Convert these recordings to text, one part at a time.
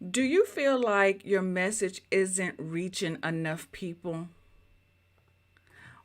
Do you feel like your message isn't reaching enough people?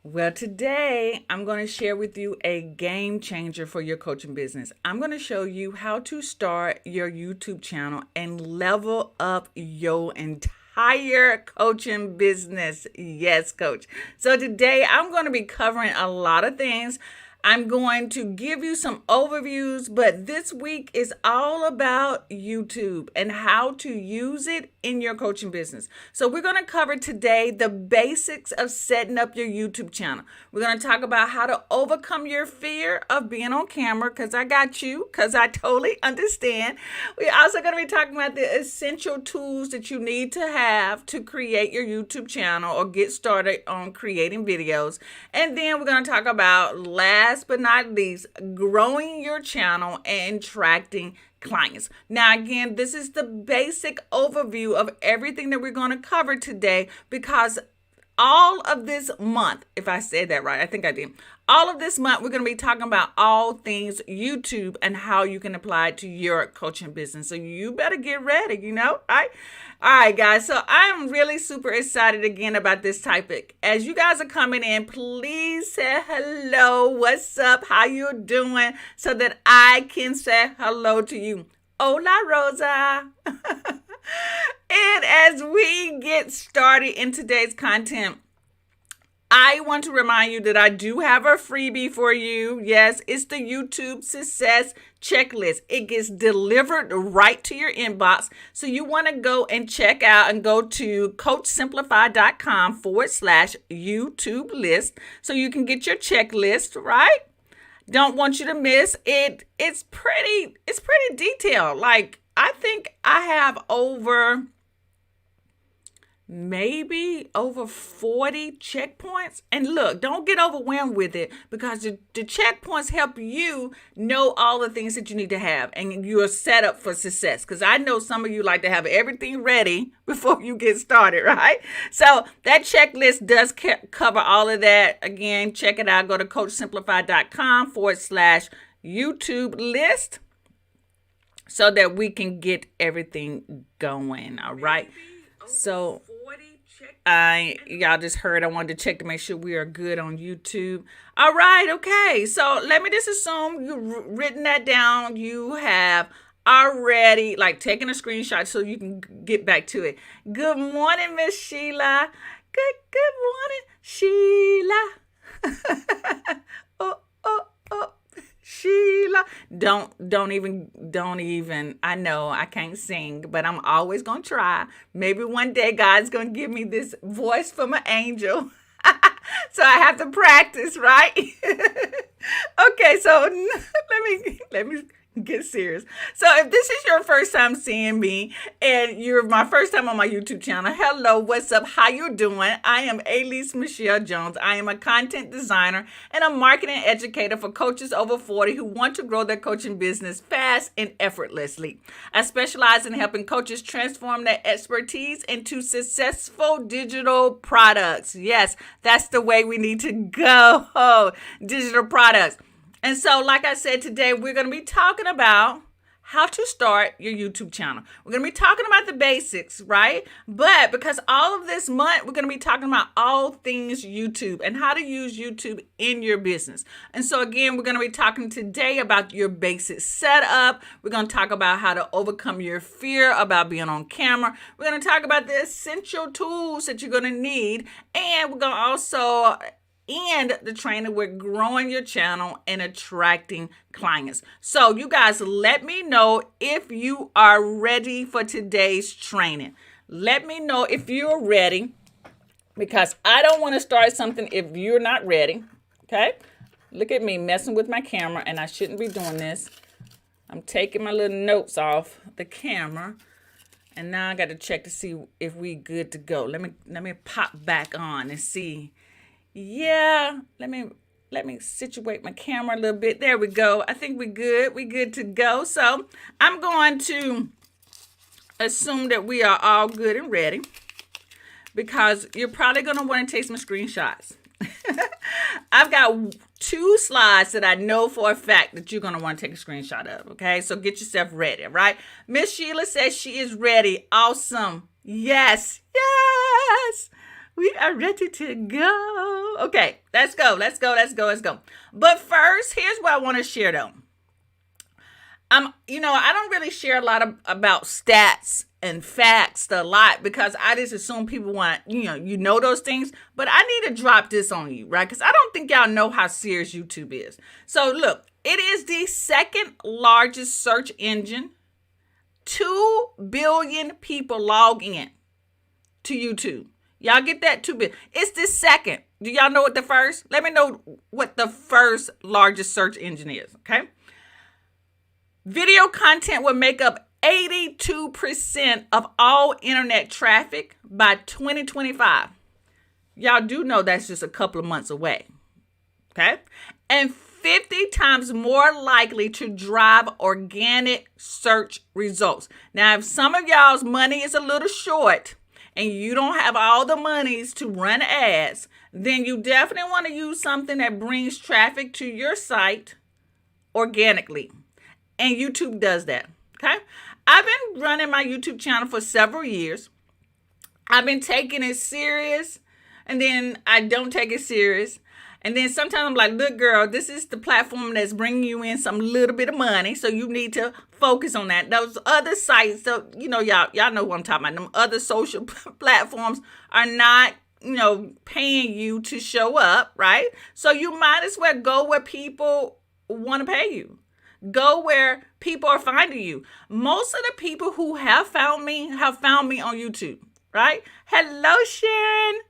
Well, today I'm going to share with you a game changer for your coaching business. I'm going to show you how to start your YouTube channel and level up your entire coaching business. Yes, coach. So today I'm going to be covering a lot of things. I'm going to give you some overviews, but this week is all about YouTube and how to use it in your coaching business. So we're going to cover today the basics of setting up your YouTube channel. We're going to talk about how to overcome your fear of being on camera, because I got you, because I totally understand. We're also going to be talking about the essential tools that you need to have to create your YouTube channel or get started on creating videos. And then we're going to talk about, last but not least, growing your channel and attracting clients. Now, again, this is the basic overview of everything that we're going to cover today, because all of this month, if I said that right, I think I did. All of this month, we're going to be talking about all things YouTube and how you can apply it to your coaching business. So you better get ready, all right? All right, guys. So I'm really super excited again about this topic. As you guys are coming in, please say hello. What's up? How you doing? So that I can say hello to you. Hola, Rosa. And as we get started in today's content, I want to remind you that I do have a freebie for you. Yes, it's the YouTube Success Checklist. It gets delivered right to your inbox. So you want to go and check out and go to coachsimplify.com/YouTube list so you can get your checklist, right? Don't want you to miss it. It's pretty detailed. Like, I think I have maybe over 40 checkpoints. And look, don't get overwhelmed with it, because the checkpoints help you know all the things that you need to have, and you're set up for success. Because I know some of you like to have everything ready before you get started, right? So that checklist does cover all of that. Again, check it out. Go to coachsimplify.com/YouTube list so that we can get everything going. All right. So y'all just heard, I wanted to check to make sure we are good on YouTube. All right, okay. So let me just assume you've written that down. You have already taken a screenshot so you can get back to it. Good morning, Miss Sheila. Good morning, Sheila. oh. Sheila, don't even. I know I can't sing, but I'm always gonna try. Maybe one day God's gonna give me this voice from an angel. So I have to practice, right? Okay, so let me get serious. So if this is your first time seeing me and you're my first time on my YouTube channel, hello, what's up? How you doing? I am Elise Michelle Jones. I am a content designer and a marketing educator for coaches over 40 who want to grow their coaching business fast and effortlessly. I specialize in helping coaches transform their expertise into successful digital products. Yes, that's the way we need to go. Digital products. And so, like I said, today we're going to be talking about how to start your YouTube channel. We're going to be talking about the basics, right? But because all of this month, we're going to be talking about all things YouTube and how to use YouTube in your business. And so, again, we're going to be talking today about your basic setup. We're going to talk about how to overcome your fear about being on camera. We're going to talk about the essential tools that you're going to need. And we're going to also and the training with growing your channel and attracting clients. So you guys, let me know if you are ready for today's training. Let me know if you're ready, because I don't want to start something if you're not ready. Okay? Look at me messing with my camera, and I shouldn't be doing this. I'm taking my little notes off the camera. And now I got to check to see if we good to go. Let me pop back on and see. Yeah, let me situate my camera a little bit. There we go. I think we're good. We're good to go. So I'm going to assume that we are all good and ready, because you're probably going to want to take some screenshots. I've got two slides that I know for a fact that you're going to want to take a screenshot of. Okay, so get yourself ready, right? Miss Sheila says she is ready. Awesome. Yes. Yes. We are ready to go. Okay, let's go. Let's go. Let's go. Let's go. But first, here's what I want to share though. I don't really share a lot about stats and facts a lot because I just assume people want, you know those things. But I need to drop this on you, right? Because I don't think y'all know how serious YouTube is. So look, it is the second largest search engine. 2 billion people log in to YouTube. Y'all get that? 2 billion. It's the second. Do y'all know what the first? Let me know what the first largest search engine is, okay? Video content will make up 82% of all internet traffic by 2025. Y'all do know that's just a couple of months away, okay? And 50 times more likely to drive organic search results. Now, if some of y'all's money is a little short and you don't have all the monies to run ads, then you definitely want to use something that brings traffic to your site organically. And YouTube does that, okay? I've been running my YouTube channel for several years. I've been taking it serious, and then I don't take it serious. And then sometimes I'm like, look, girl, this is the platform that's bringing you in some little bit of money, so you need to focus on that. Those other sites, so y'all know what I'm talking about. Them other social platforms are not, paying you to show up, right? So you might as well go where people want to pay you. Go where people are finding you. Most of the people who have found me on YouTube, right? Hello, Sharon.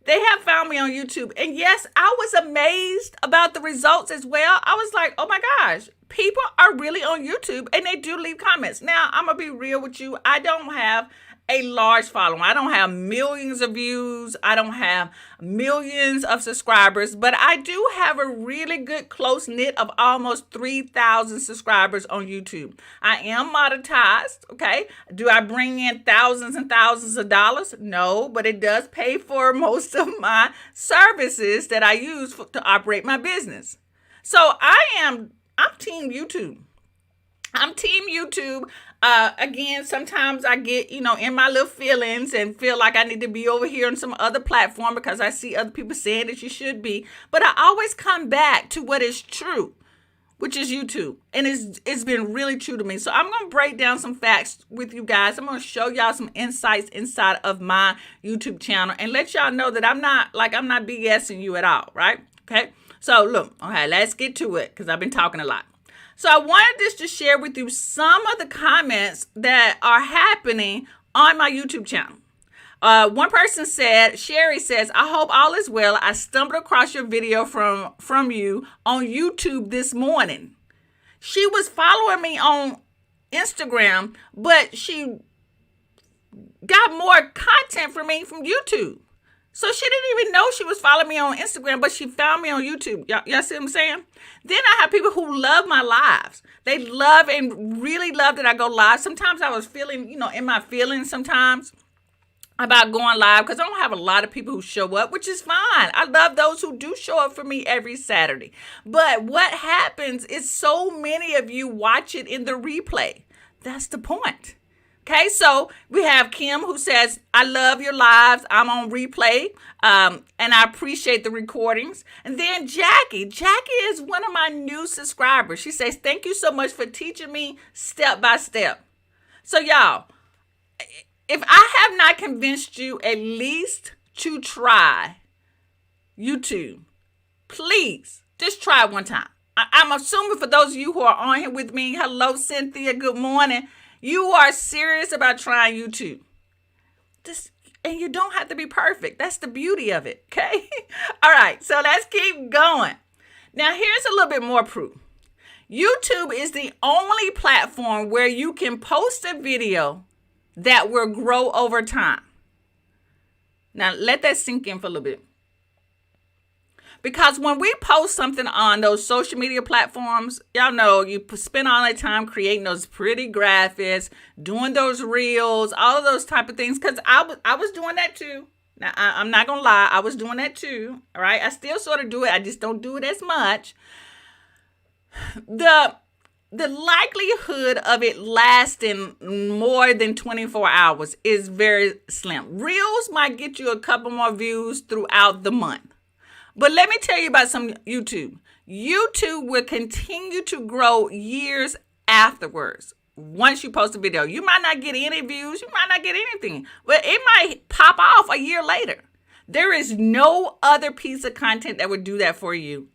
They have found me on YouTube. And yes, I was amazed about the results as well. I was like, oh my gosh, people are really on YouTube and they do leave comments. Now, I'm going to be real with you. I don't have a large following. I don't have millions of views. I don't have millions of subscribers, but I do have a really good close knit of almost 3,000 subscribers on YouTube. I am monetized. Okay. Do I bring in thousands and thousands of dollars? No, but it does pay for most of my services that I use to operate my business. So I'm team YouTube. I'm team YouTube. Again, sometimes I get, in my little feelings and feel like I need to be over here on some other platform because I see other people saying that you should be. But I always come back to what is true, which is YouTube. And it's been really true to me. So I'm going to break down some facts with you guys. I'm going to show y'all some insights inside of my YouTube channel and let y'all know that I'm not BSing you at all, right? Okay. So look, okay, let's get to it because I've been talking a lot. So I wanted this to share with you some of the comments that are happening on my YouTube channel. One person said, Sherry says, I hope all is well. I stumbled across your video from you on YouTube this morning. She was following me on Instagram, but she got more content from me from YouTube. So she didn't even know she was following me on Instagram, but she found me on YouTube. Y'all see what I'm saying? Then I have people who love my lives. They love and really love that I go live. Sometimes I was feeling, in my feelings sometimes about going live because I don't have a lot of people who show up, which is fine. I love those who do show up for me every Saturday. But what happens is so many of you watch it in the replay. That's the point. Okay, so we have Kim who says, I love your lives. I'm on replay, and I appreciate the recordings. And then Jackie is one of my new subscribers. She says, thank you so much for teaching me step by step. So y'all, if I have not convinced you at least to try YouTube, please just try it one time. I'm assuming for those of you who are on here with me, hello, Cynthia, good morning. You are serious about trying YouTube. And you don't have to be perfect. That's the beauty of it, okay? All right, so let's keep going. Now, here's a little bit more proof. YouTube is the only platform where you can post a video that will grow over time. Now, let that sink in for a little bit. Because when we post something on those social media platforms, y'all know you spend all that time creating those pretty graphics, doing those reels, all of those type of things. Because I was doing that too. Now, I'm not going to lie. I was doing that too. All right. I still sort of do it. I just don't do it as much. The likelihood of it lasting more than 24 hours is very slim. Reels might get you a couple more views throughout the month. But let me tell you about some YouTube. YouTube will continue to grow years afterwards. Once you post a video, you might not get any views, you might not get anything, but it might pop off a year later. There is no other piece of content that would do that for you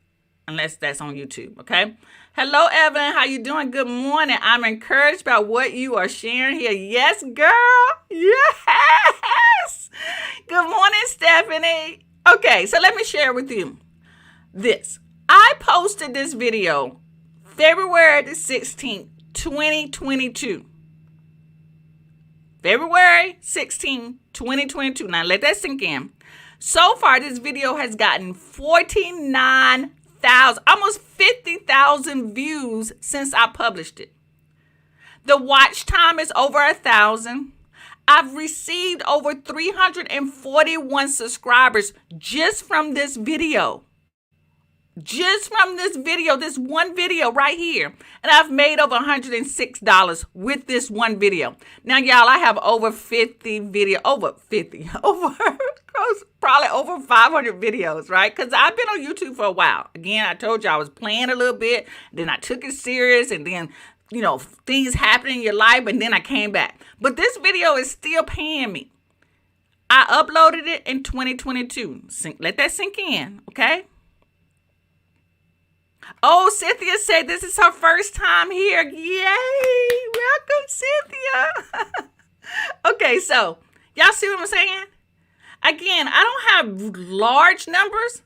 unless that's on YouTube, okay? Hello, Evelyn. How you doing? Good morning. I'm encouraged by what you are sharing here. Yes, girl. Yes. Good morning, Stephanie. Okay, so let me share with you this. I posted this video February the 16th, 2022. February 16th, 2022. Now, let that sink in. So far, this video has gotten 49,000, almost 50,000 views since I published it. The watch time is over 1,000. I've received over 341 subscribers just from this video. Just from this video, this one video right here. And I've made over $106 with this one video. Now, y'all, I have over 50 videos, probably over 500 videos, right? Because I've been on YouTube for a while. Again, I told you I was playing a little bit, then I took it serious, and then, you know, things happen in your life, and then I came back. But this video is still paying me. I uploaded it in 2022. Let that sink in, okay? Oh, Cynthia said this is her first time here. Yay! Welcome, Cynthia. Okay, so y'all see what I'm saying? Again, I don't have large numbers,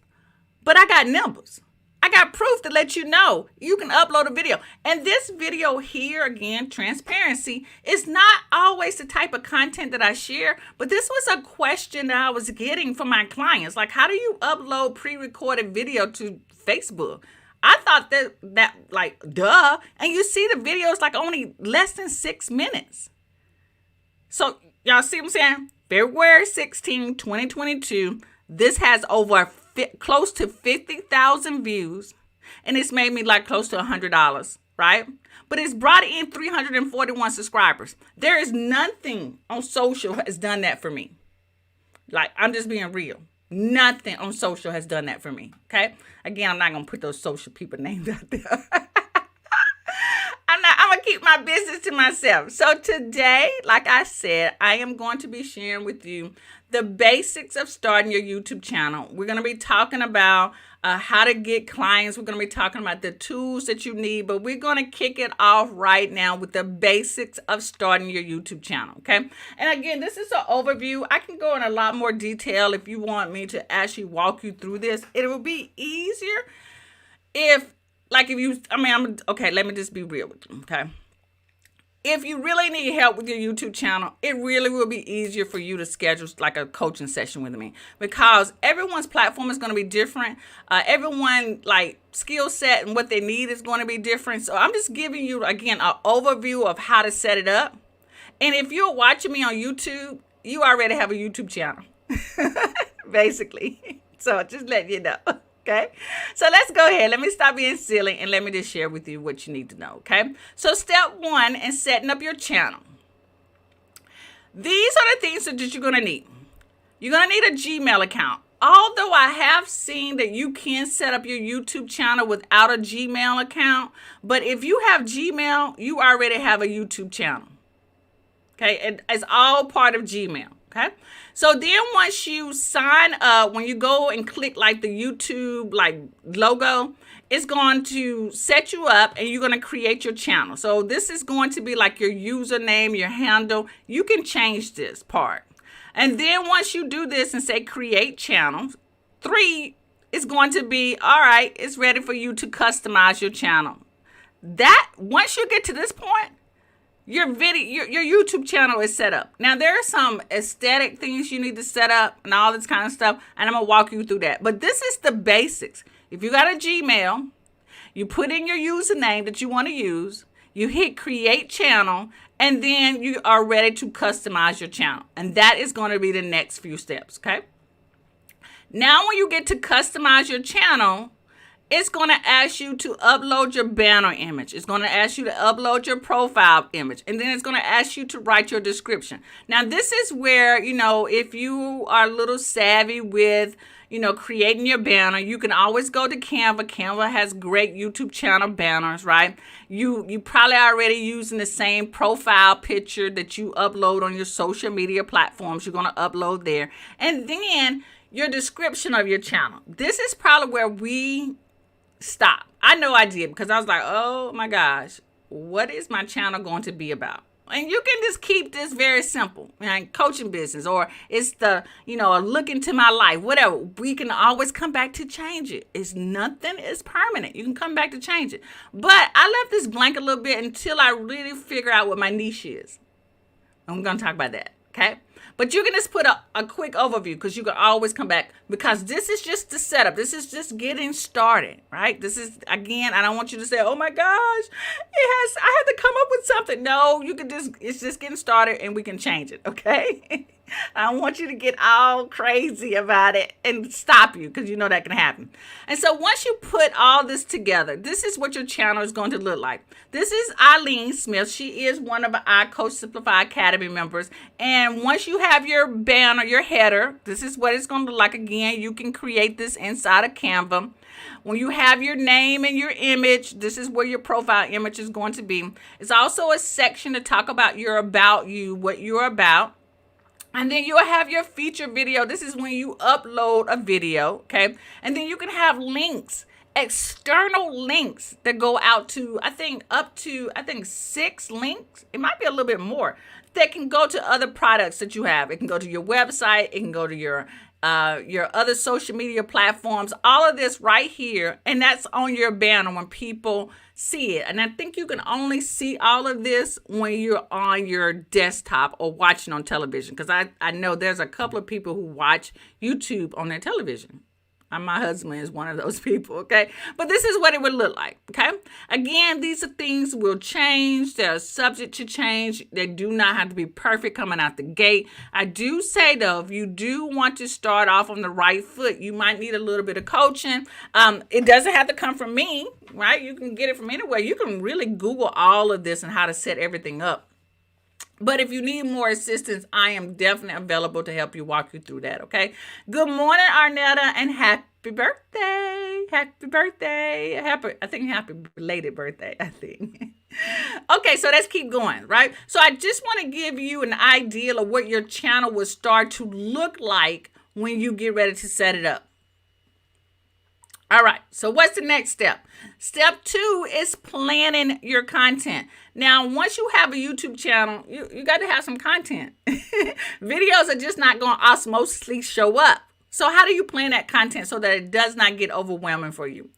but I got numbers. I got proof to let you know you can upload a video. And this video here, again, transparency, is not always the type of content that I share, but this was a question that I was getting from my clients. Like, how do you upload pre-recorded video to Facebook? I thought that like, duh. And you see the videos like only less than 6 minutes. So y'all see what I'm saying? February 16, 2022. This has over close to 50,000 views. And it's made me like close to $100, right? But it's brought in 341 subscribers. There is nothing on social has done that for me. Like, I'm just being real. Nothing on social has done that for me, okay? Again, I'm not going to put those social people names out there. I'm going to keep my business to myself. So today, like I said, I am going to be sharing with you the basics of starting your YouTube channel. We're going to be talking about how to get clients. We're going to be talking about the tools that you need, but we're going to kick it off right now with the basics of starting your YouTube channel, okay? And again, this is an overview. I can go in a lot more detail if you want me to actually walk you through this. It will be easier if, like, okay, let me just be real with you, okay? If you really need help with your YouTube channel, it really will be easier for you to schedule like a coaching session with me, because everyone's platform is going to be different. Everyone like skill set and what they need is going to be different. So I'm just giving you, again, an overview of how to set it up. And if you're watching me on YouTube, you already have a YouTube channel, basically. So just letting you know. Okay, so let's go ahead. Let me stop being silly and let me just share with you what you need to know, okay? So step one in setting up your channel. These are the things that you're going to need. You're going to need a Gmail account. Although I have seen that you can set up your YouTube channel without a Gmail account, but if you have Gmail, you already have a YouTube channel, okay? It's all part of Gmail. Okay, so then once you sign up, when you go and click like the YouTube like logo, it's going to set you up and you're going to create your channel. So this is going to be like your username, your handle. You can change this part. And then once you do this and say create channel, 3 is going to be, all right, it's ready for you to customize your channel. That once you get to this point, your YouTube channel is set up. Now, there are some aesthetic things you need to set up and all this kind of stuff, and I'm going to walk you through that. But this is the basics. If you got a Gmail, you put in your username that you want to use, You hit create channel, and then you are ready to customize your channel. And that is going to be the next few steps, okay? Now, when you get to customize your channel, it's going to ask you to upload your banner image. It's going to ask you to upload your profile image. And then it's going to ask you to write your description. Now, this is where, if you are a little savvy with, creating your banner, you can always go to Canva. Canva has great YouTube channel banners, right? You probably already using the same profile picture that you upload on your social media platforms. You're going to upload there. And then your description of your channel. This is probably where we stop. I know I did, because I was like, oh my gosh, what is my channel going to be about? And you can just keep this very simple, like coaching business, or it's a look into my life, whatever. We can always come back to change it. Nothing is permanent. You can come back to change it. But I left this blank a little bit until I really figure out what my niche is. I'm going to talk about that. Okay. But you can just put a quick overview, because you can always come back, because this is just the setup. This is just getting started, right? This is, again, I don't want you to say, oh my gosh, I had to come up with something. No, it's just getting started, and we can change it, okay? I don't want you to get all crazy about it and stop you, because that can happen. And so once you put all this together, this is what your channel is going to look like. This is Eileen Smith. She is one of our Coach Simplify Academy members. And once you have your banner, your header, this is what it's going to look like. Again, you can create this inside of Canva. When you have your name and your image, this is where your profile image is going to be. It's also a section to talk about your about you, what you're about. And then you'll have your feature video. This is when you upload a video, okay? And then you can have links, external links that go out to, I think 6 links. It might be a little bit more that can go to other products that you have. It can go to your website. It can go to your other social media platforms, all of this right here. And that's on your banner when people see it. And I think you can only see all of this when you're on your desktop or watching on television, because I know there's a couple of people who watch YouTube on their television. My husband is one of those people, okay? But this is what it would look like, okay? Again, these are things will change. They're subject to change. They do not have to be perfect coming out the gate. I do say, though, if you do want to start off on the right foot, you might need a little bit of coaching. It doesn't have to come from me, right? You can get it from anywhere. You can really Google all of this and how to set everything up. But if you need more assistance, I am definitely available to help you walk you through that, okay? Good morning, Arnetta, and happy birthday. Happy birthday. Happy belated birthday, I think. Okay, so let's keep going, right? So I just want to give you an idea of what your channel will start to look like when you get ready to set it up. All right, so what's the next step? Step 2 is planning your content. Now, once you have a YouTube channel, you got to have some content. Videos are just not going to osmosisly show up. So how do you plan that content so that it does not get overwhelming for you?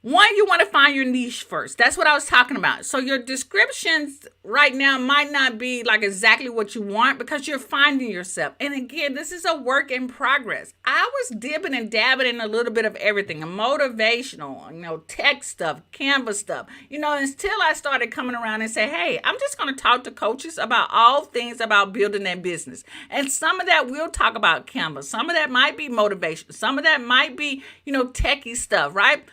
One, you want to find your niche first. That's what I was talking about. So your descriptions right now might not be like exactly what you want, because you're finding yourself. And again, this is a work in progress. I was dipping and dabbing in a little bit of everything, motivational, tech stuff, Canva stuff, until I started coming around and say, hey, I'm just going to talk to coaches about all things about building their business. And some of that we'll talk about Canva. Some of that might be motivation. Some of that might be, techie stuff, right?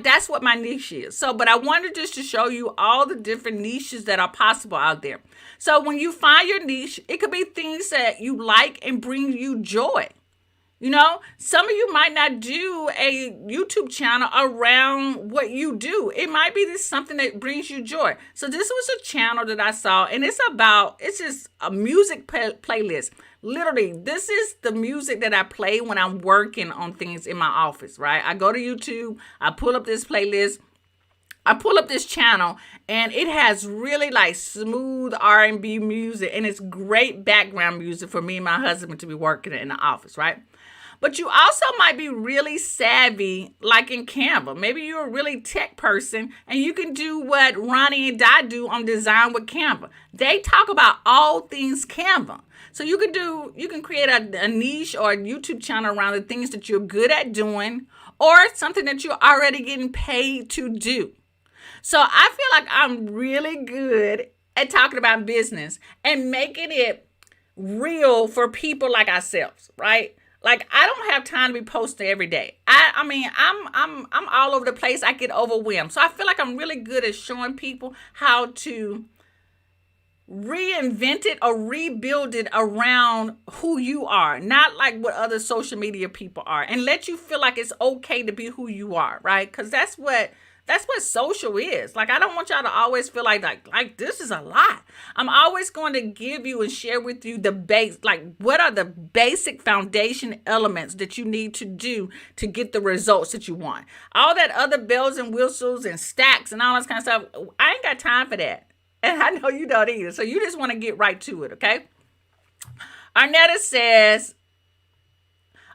That's what my niche is. So, but I wanted just to show you all the different niches that are possible out there. So when you find your niche, it could be things that you like and bring you joy. Some of you might not do a YouTube channel around what you do. It might be this something that brings you joy. So this was a channel that I saw, and it's just a music playlist. Literally, this is the music that I play when I'm working on things in my office, right? I go to YouTube, I pull up this playlist, I pull up this channel, and it has really like smooth R&B music, and it's great background music for me and my husband to be working in the office, right? But you also might be really savvy, like in Canva. Maybe you're a really tech person, and you can do what Ronnie and Di do on Design with Canva. They talk about all things Canva. So you can create a niche or a YouTube channel around the things that you're good at doing, or something that you're already getting paid to do. So I feel like I'm really good at talking about business and making it real for people like ourselves, right? Like I don't have time to be posting every day. I mean, I'm all over the place. I get overwhelmed. So I feel like I'm really good at showing people how to reinvent it or rebuild it around who you are, not like what other social media people are, and let you feel like it's okay to be who you are, right? Because that's what social is. Like I don't want y'all to always feel like this is a lot. I'm always going to give you and share with you the base, like what are the basic foundation elements that you need to do to get the results that you want. All that other bells and whistles and stacks and all this kind of stuff, I ain't got time for that. And I know you don't either. So you just want to get right to it, okay? Arnetta says,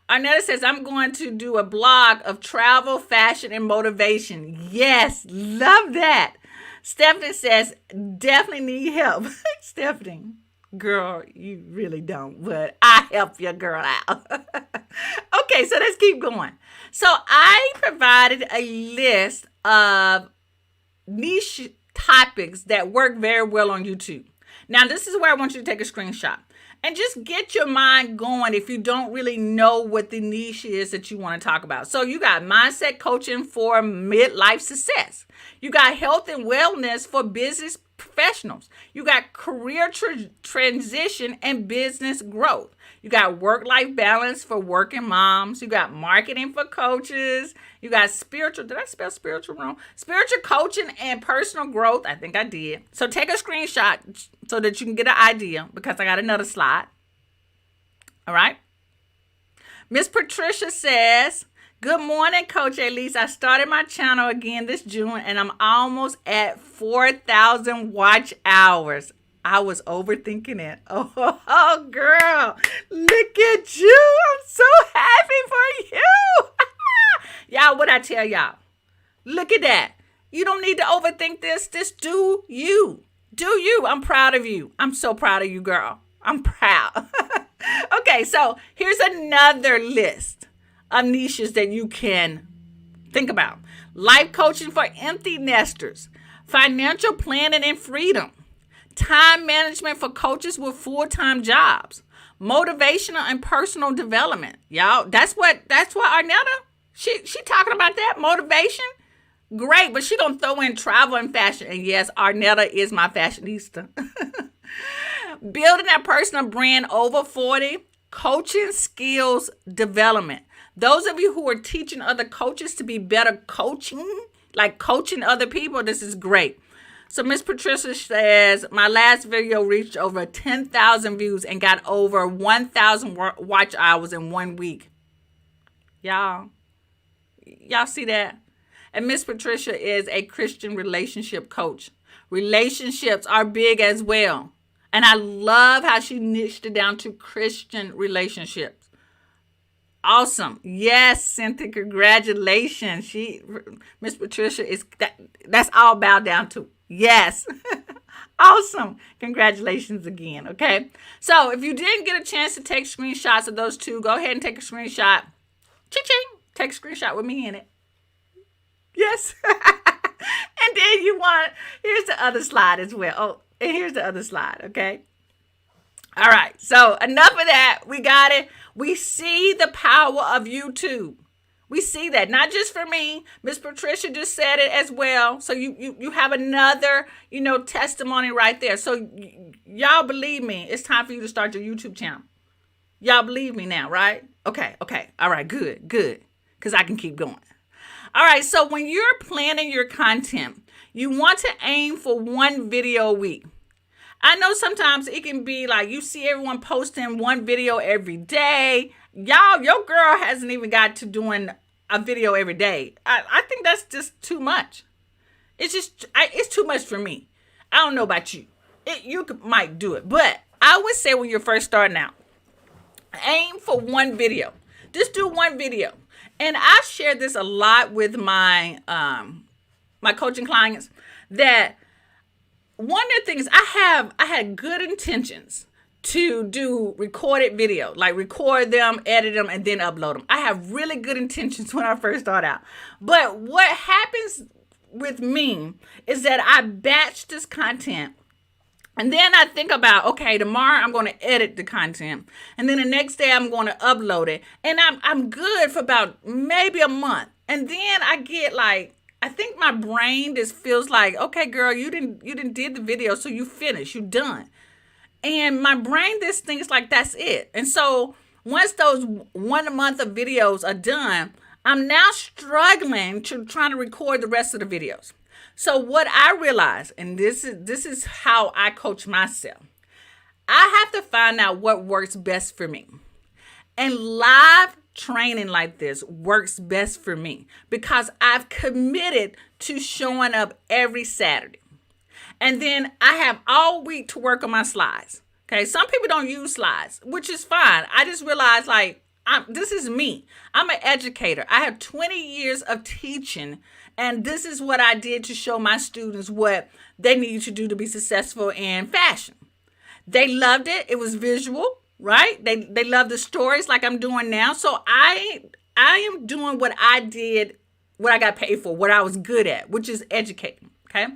I'm going to do a blog of travel, fashion, and motivation. Yes, love that. Stephanie says, definitely need help. Stephanie, girl, you really don't, but I help your girl out. Okay, so let's keep going. So I provided a list of niche topics that work very well on YouTube. Now, this is where I want you to take a screenshot and just get your mind going if you don't really know what the niche is that you want to talk about. So you got mindset coaching for midlife success. You got health and wellness for business professionals. You got career transition and business growth. You got work-life balance for working moms. You got marketing for coaches. You got spiritual. Did I spell spiritual wrong? Spiritual coaching and personal growth. I think I did. So take a screenshot so that you can get an idea because I got another slide. All right. Miss Patricia says, good morning, Coach Elise. I started my channel again this June and I'm almost at 4,000 watch hours. I was overthinking it. Oh, girl, look at you. I'm so happy for you. Y'all, what I tell y'all? Look at that. You don't need to overthink this. Just do you. Do you. I'm proud of you. I'm so proud of you, girl. I'm proud. Okay, so here's another list of niches that you can think about. Life coaching for empty nesters. Financial planning and freedom. Time management for coaches with full-time jobs. Motivational and personal development. Y'all, that's what Arnetta, she talking about that. Motivation. Great, but she gonna throw in travel and fashion. And yes, Arnetta is my fashionista. Building that personal brand over 40. Coaching skills development. Those of you who are teaching other coaches to be better coaching, like coaching other people, this is great. So Miss Patricia says, my last video reached over 10,000 views and got over 1,000 watch hours in 1 week. Y'all see that? And Miss Patricia is a Christian relationship coach. Relationships are big as well. And I love how she niched it down to Christian relationships. Awesome. Yes, Cynthia, congratulations. Miss Patricia that's all bowed down to. Yes. Awesome. Congratulations again. Okay. So if you didn't get a chance to take screenshots of those two, go ahead and take a screenshot. Ching. Take a screenshot with me in it. Yes. And then here's the other slide as well. Oh, and here's the other slide. Okay. All right. So enough of that. We got it. We see the power of YouTube. We see that, not just for me. Miss Patricia just said it as well. So you have another, testimony right there. So y'all believe me, it's time for you to start your YouTube channel. Y'all believe me now, right? Okay. All right, good. Because I can keep going. All right, so when you're planning your content, you want to aim for 1 video a week. I know sometimes it can be like you see everyone posting 1 video every day. Y'all, your girl hasn't even got to doing a video every day. I think that's just too much. It's too much for me. I don't know about you. Might do it. But I would say when you're first starting out, aim for 1 video. Just do 1 video. And I share this a lot with my my coaching clients that one of the things I had good intentions to do recorded video, like record them, edit them, and then upload them. I have really good intentions when I first start out. But what happens with me is that I batch this content. And then I think about, okay, tomorrow I'm going to edit the content. And then the next day I'm going to upload it. And I'm good for about maybe a month. And then I get like, I think my brain just feels like, okay, girl, you didn't did the video, so you finished, you done. And my brain just thinks like that's it. And so once those 1 month of videos are done, I'm now struggling to trying to record the rest of the videos. So what I realize, and this is how I coach myself, I have to find out what works best for me. And live training like this works best for me because I've committed to showing up every Saturday. And then I have all week to work on my slides. Okay, some people don't use slides, which is fine. I just realized this is me. I'm an educator. I have 20 years of teaching, and this is what I did to show my students what they need to do to be successful in fashion. They loved it. It was visual, right? They love the stories like I'm doing now. So I am doing what I did, what I got paid for, what I was good at, which is educating, okay?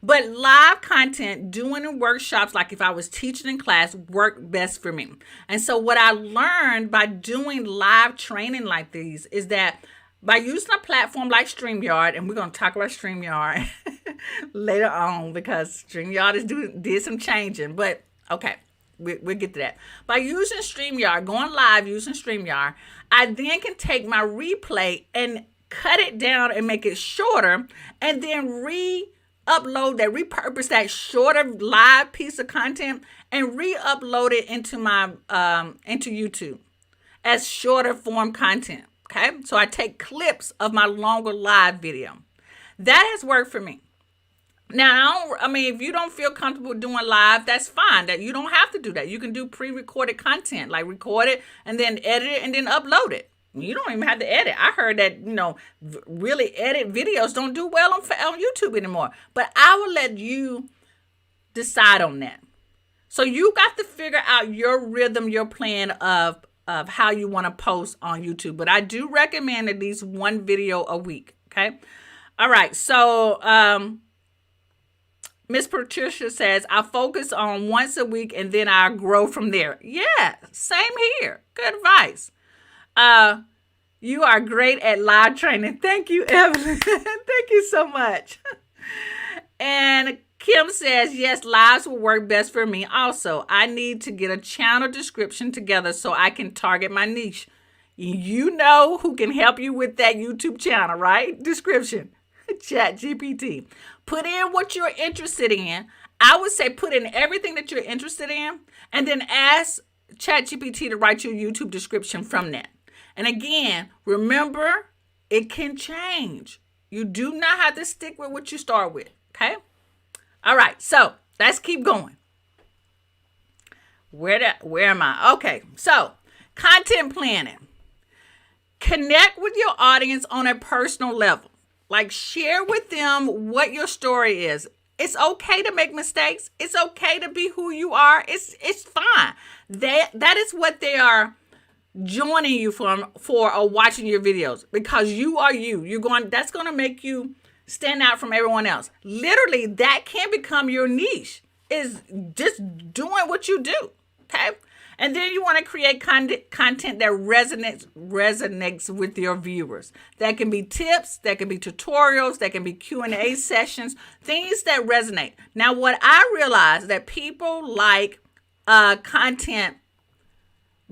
But live content, doing in workshops, like if I was teaching in class, worked best for me. And so what I learned by doing live training like these is that by using a platform like StreamYard, and we're going to talk about StreamYard later on because StreamYard did some changing, but okay, we'll get to that. By using StreamYard, going live using StreamYard, I then can take my replay and cut it down and make it shorter and then repurpose that shorter live piece of content and re-upload it into into YouTube as shorter form content. Okay, so I take clips of my longer live video. That has worked for me. Now, if you don't feel comfortable doing live, that's fine. That you don't have to do that. You can do pre-recorded content, like record it and then edit it and then upload it. You don't even have to edit. I heard that, really edit videos don't do well on YouTube anymore. But I will let you decide on that. So you got to figure out your rhythm, your plan of how you want to post on YouTube. But I do recommend at least one video a week. Okay. All right. So Miss Patricia says, I focus on once a week and then I grow from there. Yeah, same here. Good advice. You are great at live training. Thank you, Evelyn. Thank you so much. And Kim says, yes, lives will work best for me. Also, I need to get a channel description together so I can target my niche. You know who can help you with that YouTube channel, right? Description. ChatGPT. Put in what you're interested in. I would say put in everything that you're interested in and then ask ChatGPT to write your YouTube description from that. And again, remember, it can change. You do not have to stick with what you start with, okay? All right, so let's keep going. Where am I? Okay, so content planning. Connect with your audience on a personal level. Like share with them what your story is. It's okay to make mistakes. It's okay to be who you are. It's fine. That is what they are joining you for or watching your videos because you are you. That's going to make you stand out from everyone else. Literally, that can become your niche, is just doing what you do. Okay. And then you want to create content that resonates with your viewers. That can be tips, that can be tutorials, that can be Q&A sessions, things that resonate. Now, what I realize that people like content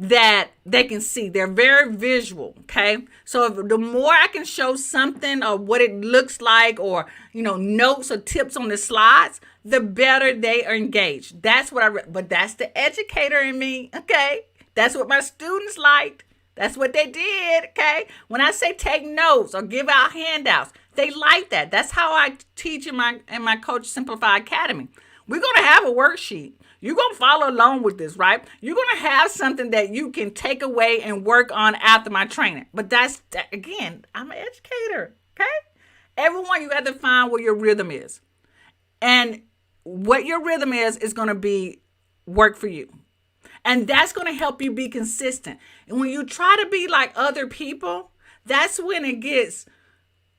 that they can see. They're very visual, okay? So the more I can show something or what it looks like or, notes or tips on the slides, the better they are engaged. That's what but that's the educator in me, okay? That's what my students liked. That's what they did, okay? When I say take notes or give out handouts, they like that. That's how I teach in my Coach Simplify Academy. We're going to have a worksheet. You're going to follow along with this, right? You're going to have something that you can take away and work on after my training. But again, I'm an educator, okay? Everyone, you have to find what your rhythm is. And what your rhythm is going to be work for you. And that's going to help you be consistent. And when you try to be like other people, that's when it gets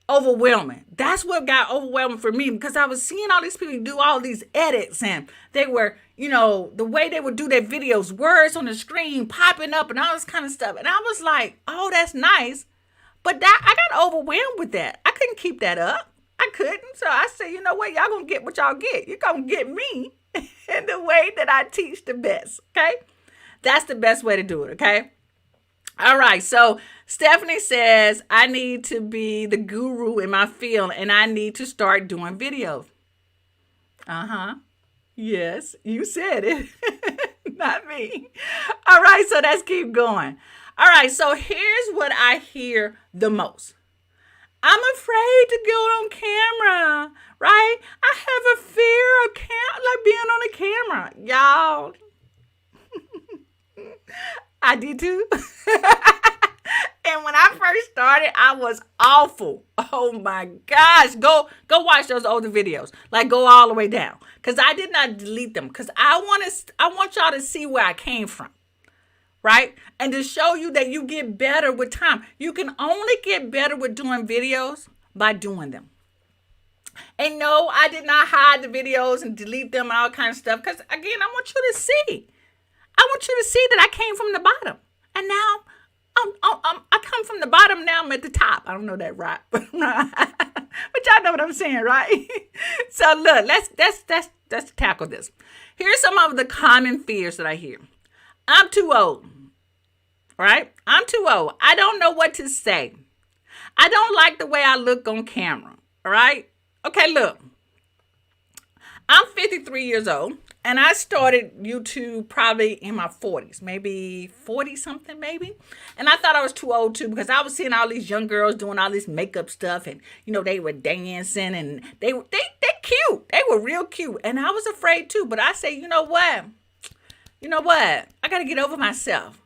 overwhelming. That's what got overwhelming for me, because I was seeing all these people do all these edits, and they were, the way they would do their videos, words on the screen popping up and all this kind of stuff. And I was like, oh, that's nice. But that I got overwhelmed with that. I couldn't keep that up. I couldn't. So I said, you know what? Y'all gonna get what y'all get. You're gonna get me in the way that I teach the best. Okay? That's the best way to do it. Okay? All right. So Stephanie says, I need to be the guru in my field and I need to start doing videos. Uh-huh. Yes, you said it. Not me. All right. So let's keep going. All right. So here's what I hear the most. I'm afraid to go on camera, right? I have a fear of like being on the camera. Y'all, I did too. And when I first started, I was awful. Oh my gosh. Go watch those older videos. Like, go all the way down. Because I did not delete them. Because I want y'all to see where I came from. Right? And to show you that you get better with time. You can only get better with doing videos by doing them. And no, I did not hide the videos and delete them and all kinds of stuff. Because again, I want you to see. I want you to see that I came from the bottom. And now I come from the bottom. Now I'm at the top. I don't know that right. But y'all know what I'm saying, right? So look, let's tackle this. Here's some of the common fears that I hear. I'm too old, right? I'm too old. I don't know what to say. I don't like the way I look on camera, all right? Okay, look. I'm 53 years old, and I started YouTube probably in my 40s, maybe 40-something maybe. And I thought I was too old, too, because I was seeing all these young girls doing all this makeup stuff, and, they were dancing, and they cute. They were real cute, and I was afraid, too. But I say, you know what? I got to get over myself.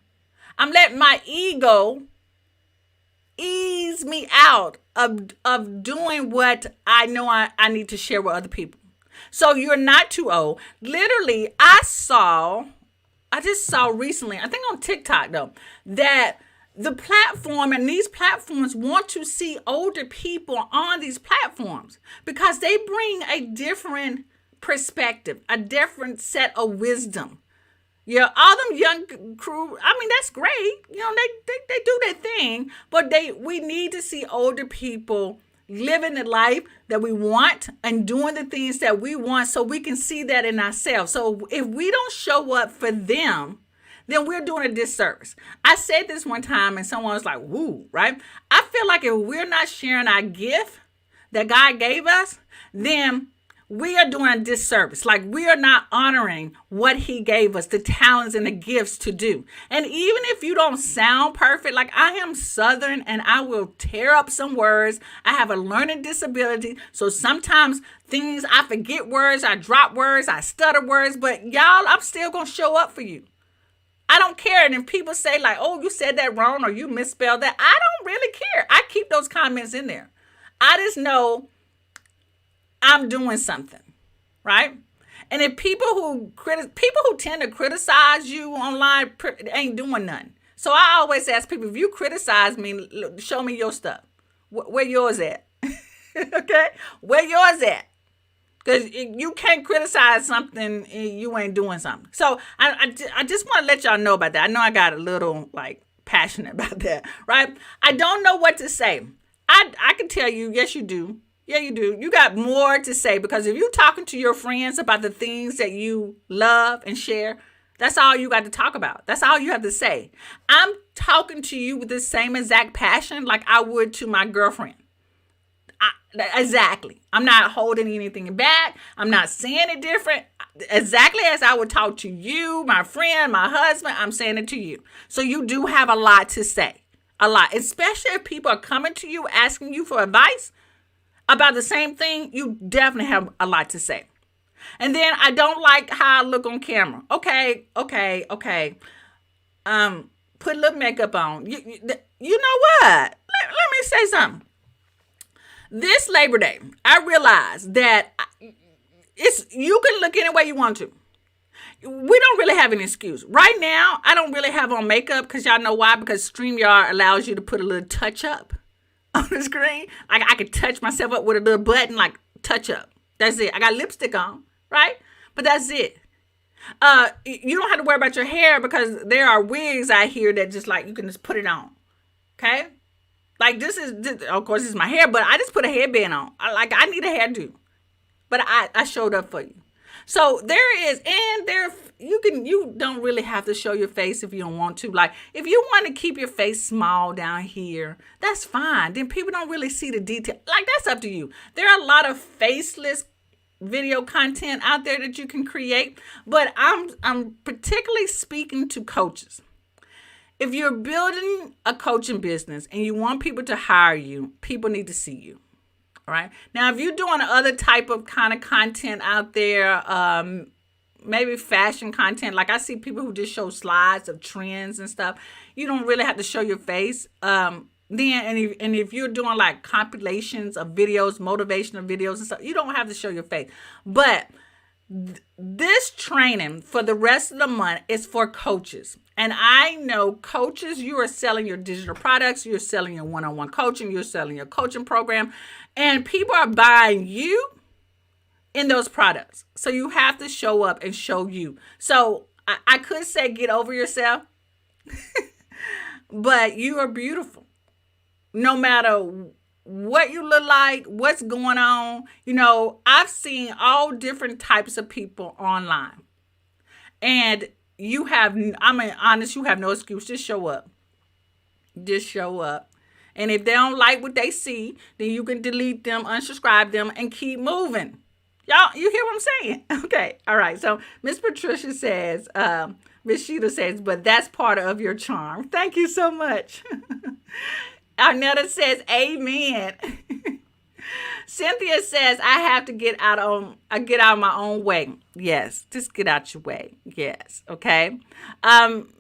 I'm letting my ego ease me out of doing what I know I need to share with other people. So you're not too old. Literally, I just saw recently, I think on TikTok though, that the platform and these platforms want to see older people on these platforms because they bring a different perspective, a different set of wisdom. Yeah, all them young crew, I mean, that's great. They do their thing, but we need to see older people living the life that we want and doing the things that we want so we can see that in ourselves. So if we don't show up for them, then we're doing a disservice. I said this one time and someone was like, woo, right? I feel like if we're not sharing our gift that God gave us, then we are doing a disservice. Like, we are not honoring what he gave us, the talents and the gifts to do. And even if you don't sound perfect, like I am Southern and I will tear up some words. I have a learning disability. So sometimes I forget words, I drop words, I stutter words, but y'all, I'm still going to show up for you. I don't care. And if people say like, oh, you said that wrong or you misspelled that, I don't really care. I keep those comments in there. I just know I'm doing something, right? And if people who tend to criticize you online ain't doing nothing. So I always ask people, if you criticize me, show me your stuff. Where yours at? Okay? Where yours at? Because you can't criticize something you ain't doing something. So I just want to let y'all know about that. I know I got a little passionate about that, right? I don't know what to say. I can tell you, yes, you do. Yeah, you do. You got more to say, because if you're talking to your friends about the things that you love and share, that's all you got to talk about. That's all you have to say. I'm talking to you with the same exact passion like I would to my girlfriend. Exactly. I'm not holding anything back. I'm not saying it different. Exactly as I would talk to you, my friend, my husband, I'm saying it to you. So you do have a lot to say. A lot. Especially if people are coming to you asking you for advice about the same thing, you definitely have a lot to say. And then I don't like how I look on camera. Okay. Put a little makeup on. You know what? Let me say something. This Labor Day, I realized that you can look any way you want to. We don't really have an excuse. Right now, I don't really have on makeup because y'all know why? Because StreamYard allows you to put a little touch up on the screen. Like I could touch myself up with a little button, like touch up. That's it. I got lipstick on, right? But that's it. You don't have to worry about your hair because there are wigs out here that just like you can just put it on. Okay? Like this, of course, this is my hair, but I just put a headband on. I need a hairdo. But I showed up for you. So you don't really have to show your face if you don't want to. Like if you want to keep your face small down here, that's fine. Then people don't really see the detail. Like that's up to you. There are a lot of faceless video content out there that you can create, but I'm particularly speaking to coaches. If you're building a coaching business and you want people to hire you, people need to see you. All right. Now, if you're doing other type of kind of content out there, maybe fashion content, like I see people who just show slides of trends and stuff, you don't really have to show your face. If you're doing like compilations of videos, motivational videos and stuff, you don't have to show your face. But this training for the rest of the month is for coaches. And I know coaches, you are selling your digital products, you're selling your one-on-one coaching, you're selling your coaching program, and people are buying you in those products. So you have to show up and show you. So I could say get over yourself, but you are beautiful. No matter what you look like, what's going on. You know, I've seen all different types of people online. And you have no excuse. Just show up. Just show up. And if they don't like what they see, then you can delete them, unsubscribe them, and keep moving. Y'all, you hear what I'm saying? Okay. All right. So Miss Patricia says, Miss Sheeta says, but that's part of your charm. Thank you so much. Arnetta says, amen. Cynthia says, I have to get out of my own way. Yes, just get out your way. Yes, okay.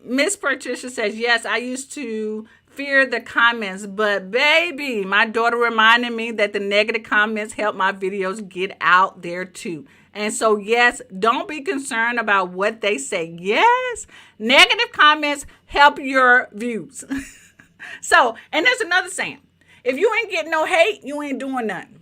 Miss Patricia says, yes, I used to fear the comments, but baby, my daughter reminded me that the negative comments help my videos get out there too. And so, yes, don't be concerned about what they say. Yes, negative comments help your views. So, and there's another saying. If you ain't getting no hate, you ain't doing nothing.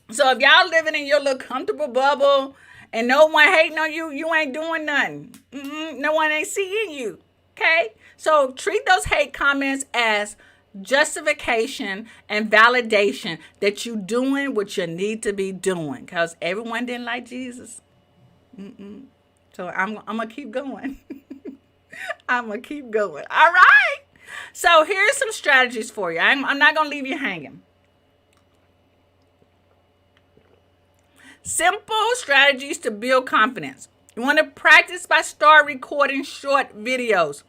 So if y'all living in your little comfortable bubble and no one hating on you, you ain't doing nothing. No one ain't seeing you. Okay? So treat those hate comments as justification and validation that you doing what you need to be doing. Because everyone didn't like Jesus. So I'm going to keep going. I'm going to keep going. All right. So here's some strategies for you. I'm not going to leave you hanging. Simple strategies to build confidence. You want to practice by start recording short videos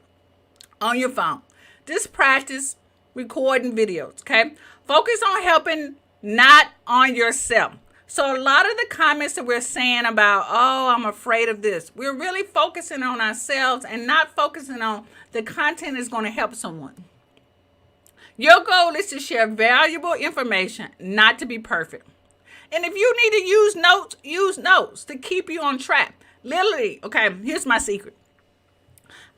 on your phone. Just practice recording videos, okay? Focus on helping, not on yourself. So a lot of the comments that we're saying about, oh, I'm afraid of this, we're really focusing on ourselves and not focusing on the content is going to help someone. Your goal is to share valuable information, not to be perfect. And if you need to use notes to keep you on track. Literally, okay, here's my secret.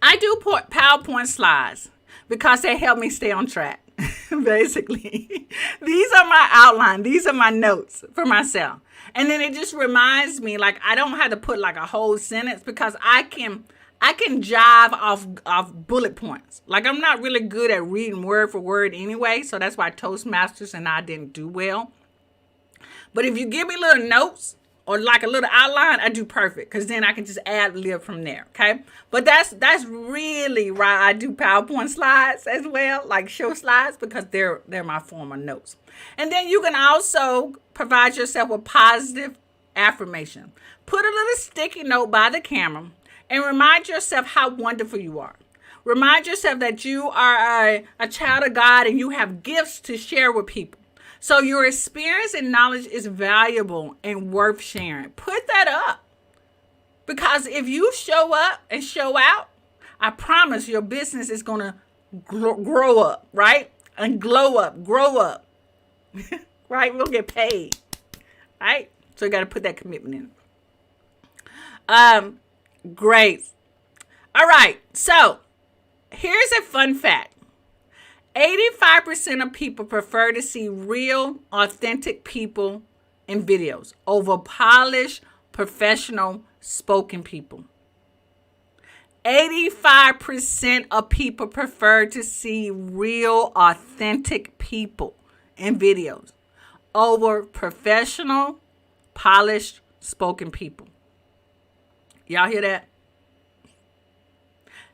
I do PowerPoint slides because they help me stay on track. Basically, these are my outline. These are my notes for myself. And then it just reminds me, like, I don't have to put like a whole sentence because I can jive off bullet points. Like, I'm not really good at reading word for word anyway. So that's why Toastmasters and I didn't do well. But if you give me little notes or like a little outline, I do perfect because then I can just ad lib from there, okay? But that's really why I do PowerPoint slides as well, like show slides, because they're my form of notes. And then you can also provide yourself with positive affirmation. Put a little sticky note by the camera and remind yourself how wonderful you are. Remind yourself that you are a child of God and you have gifts to share with people. So your experience and knowledge is valuable and worth sharing. Put that up. Because if you show up and show out, I promise your business is going to grow up, right? And glow up, grow up. Right? We'll get paid. Right? So you got to put that commitment in. Great. All right. So here's a fun fact. 85% of people prefer to see real, authentic people in videos over polished, professional, spoken people. 85% of people prefer to see real, authentic people in videos over professional, polished, spoken people. Y'all hear that?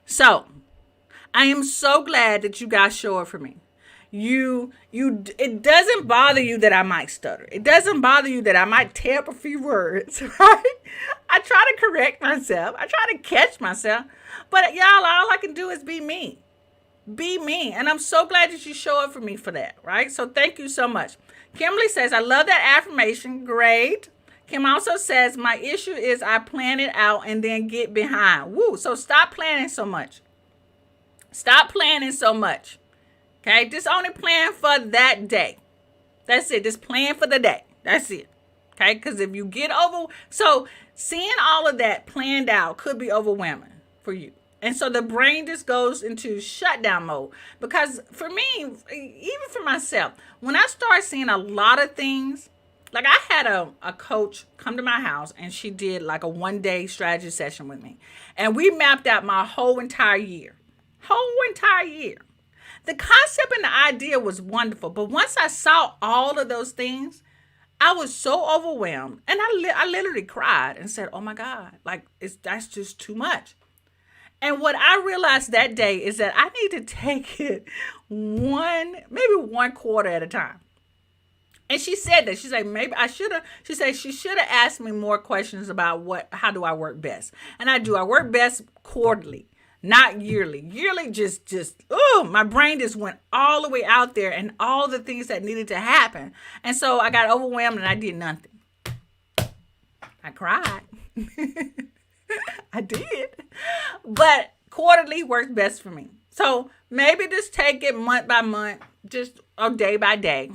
So, I am so glad that you guys show up for me. It doesn't bother you that I might stutter. It doesn't bother you that I might tear up a few words, right? I try to correct myself. I try to catch myself. But y'all, all I can do is be me. Be me. And I'm so glad that you show up for me for that, right? So thank you so much. Kimberly says, I love that affirmation. Great. Kim also says, my issue is I plan it out and then get behind. Woo. So stop planning so much. Stop planning so much. Okay. Just only plan for that day. That's it. Just plan for the day. That's it. Okay. Because if you get so seeing all of that planned out could be overwhelming for you. And so the brain just goes into shutdown mode. Because for me, even for myself, when I start seeing a lot of things, like I had a coach come to my house and she did like a 1-day strategy session with me. And we mapped out my whole entire year. The concept and the idea was wonderful. But once I saw all of those things, I was so overwhelmed. And I literally cried and said, oh my God, like that's just too much. And what I realized that day is that I need to take it maybe one quarter at a time. And she said that. She's like, maybe I should have. She said she should have asked me more questions about how do I work best? And I do. I work best quarterly, not yearly. Yearly my brain just went all the way out there and all the things that needed to happen. And so I got overwhelmed and I did nothing. I cried. I did. But quarterly works best for me. So maybe just take it month by month, just or day by day.